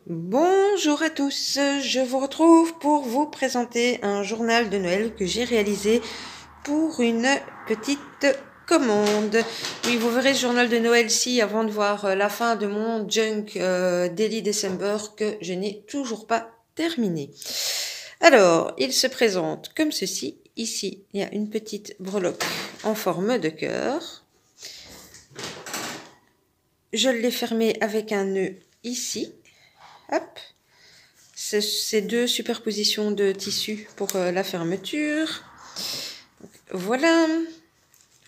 Bonjour à tous, je vous retrouve pour vous présenter un journal de Noël que j'ai réalisé pour une petite commande. Oui, vous verrez ce journal de Noël-ci avant de voir la fin de mon Junk Daily December que je n'ai toujours pas terminé. Alors, il se présente comme ceci. Ici, il y a une petite breloque en forme de cœur. Je l'ai fermé avec un nœud ici. Hop, c'est deux superpositions de tissu pour la fermeture. Voilà,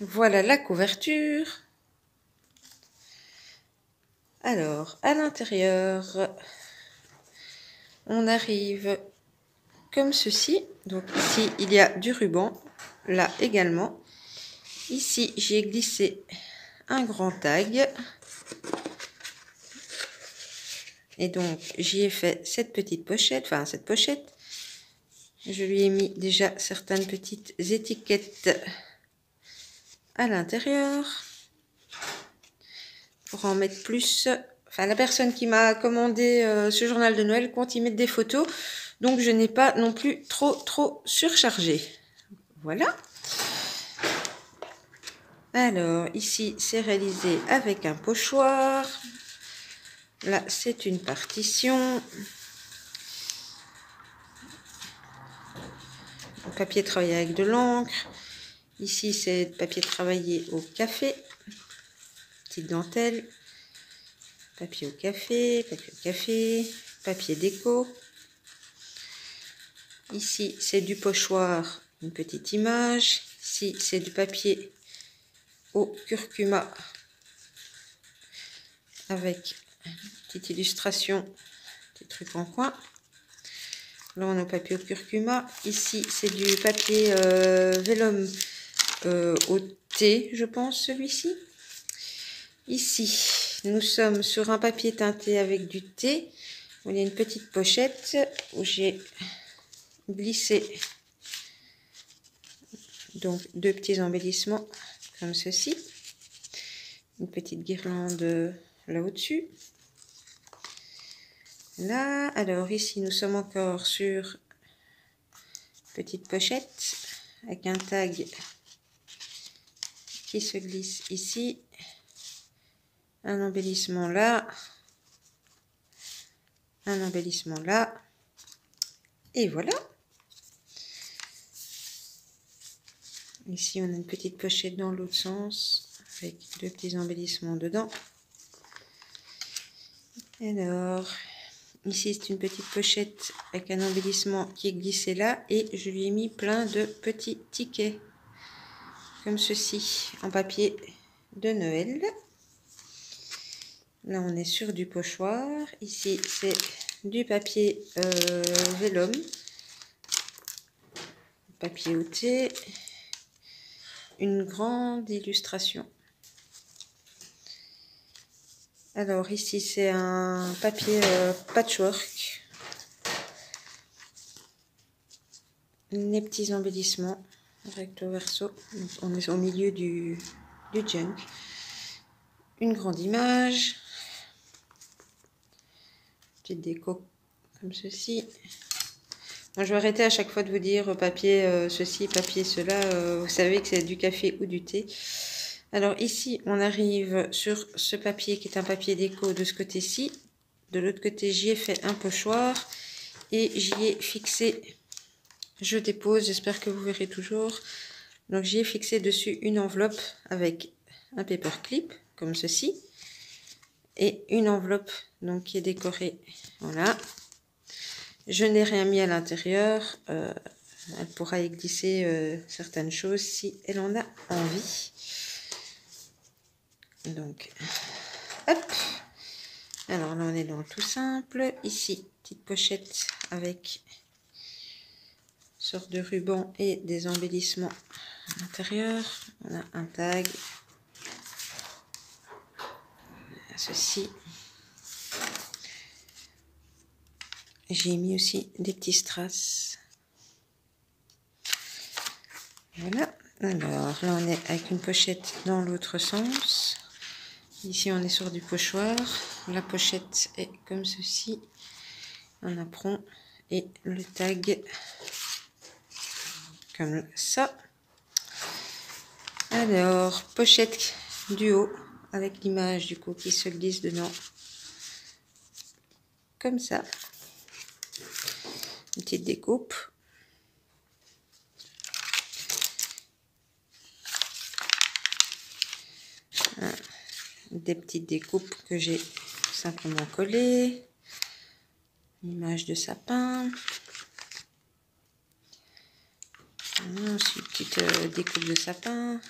voilà la couverture. Alors, à l'intérieur, on arrive comme ceci. Donc ici, il y a du ruban, là également. Ici, j'ai glissé un grand tag. Et donc, j'y ai fait cette petite pochette, enfin cette pochette. Je lui ai mis déjà certaines petites étiquettes à l'intérieur. Pour en mettre plus. Enfin, la personne qui m'a commandé ce journal de Noël compte y mettre des photos. Donc, je n'ai pas non plus trop surchargé. Voilà. Alors, ici, c'est réalisé avec un pochoir. Là, c'est une partition. Le papier travaillé avec de l'encre. Ici, c'est papier travaillé au café. Petite dentelle. Papier au café, papier déco. Ici, c'est du pochoir, une petite image. Ici, c'est du papier au curcuma avec une petite illustration, petit truc en coin. Là, on a le papier au curcuma. Ici, c'est du papier vélum au thé, je pense, celui-ci. Ici, nous sommes sur un papier teinté avec du thé. Il y a une petite pochette où j'ai glissé donc deux petits embellissements comme ceci. Une petite guirlande là au-dessus. Là, alors ici, nous sommes encore sur petite pochette avec un tag qui se glisse ici. Un embellissement là. Un embellissement là. Et voilà. Ici, on a une petite pochette dans l'autre sens avec deux petits embellissements dedans. Alors, ici, c'est une petite pochette avec un embellissement qui est glissé là et je lui ai mis plein de petits tickets comme ceci en papier de Noël. Là, on est sur du pochoir. Ici, c'est du papier vélum, papier au thé, une grande illustration. Alors ici, c'est un papier patchwork. Les petits embellissements recto verso. On est au milieu du junk. Une grande image. Petite déco comme ceci. Moi, je vais arrêter à chaque fois de vous dire papier ceci, papier cela. Vous savez que c'est du café ou du thé. Alors ici, on arrive sur ce papier qui est un papier déco de ce côté-ci. De l'autre côté, j'y ai fait un pochoir et j'y ai fixé, je dépose, j'espère que vous verrez toujours. Donc j'y ai fixé dessus une enveloppe avec un paperclip, comme ceci. Et une enveloppe donc qui est décorée, voilà. Je n'ai rien mis à l'intérieur. Elle pourra y glisser certaines choses si elle en a envie. Donc, hop. Alors là, on est dans le tout simple. Ici, petite pochette avec une sorte de ruban et des embellissements à l'intérieur. On a un tag. Ceci. J'ai mis aussi des petits strass. Voilà. Alors là on est avec une pochette dans l'autre sens. Ici on est sur du pochoir. La pochette est comme ceci, en apron, et le tag comme ça. Alors pochette du haut avec l'image du coup qui se glisse dedans comme ça. Une petite découpe. Des petites découpes que j'ai simplement collées. Une image de sapin. Ensuite, une petite découpe de sapin.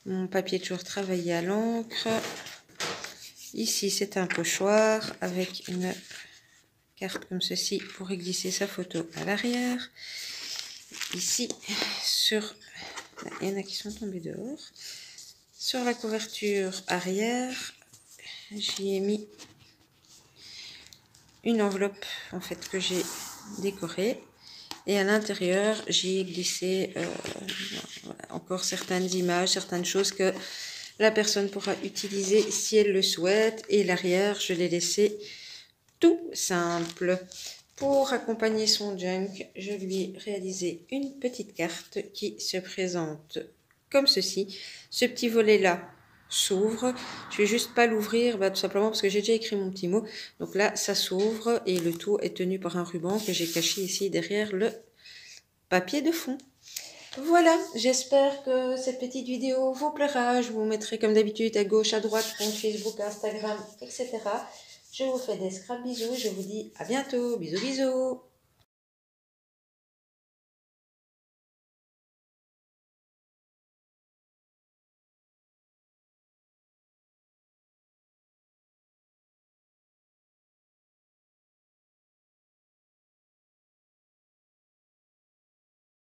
Mon papier toujours travaillé à l'encre. Ici, c'est un pochoir avec une carte comme ceci pour y glisser sa photo à l'arrière. Ici, il y en a qui sont tombés dehors. Sur la couverture arrière, j'y ai mis une enveloppe en fait que j'ai décorée. Et à l'intérieur, j'y ai glissé voilà, encore certaines images, certaines choses que la personne pourra utiliser si elle le souhaite. Et l'arrière, je l'ai laissé tout simple. Pour accompagner son junk, je lui ai réalisé une petite carte qui se présente comme ceci. Ce petit volet-là s'ouvre. Je vais juste pas l'ouvrir, tout simplement parce que j'ai déjà écrit mon petit mot. Donc là, ça s'ouvre et le tout est tenu par un ruban que j'ai caché ici derrière le papier de fond. Voilà, j'espère que cette petite vidéo vous plaira. Je vous mettrai comme d'habitude à gauche, à droite, compte Facebook, Instagram, etc. Je vous fais des scraps bisous. Je vous dis à bientôt. Bisous, bisous.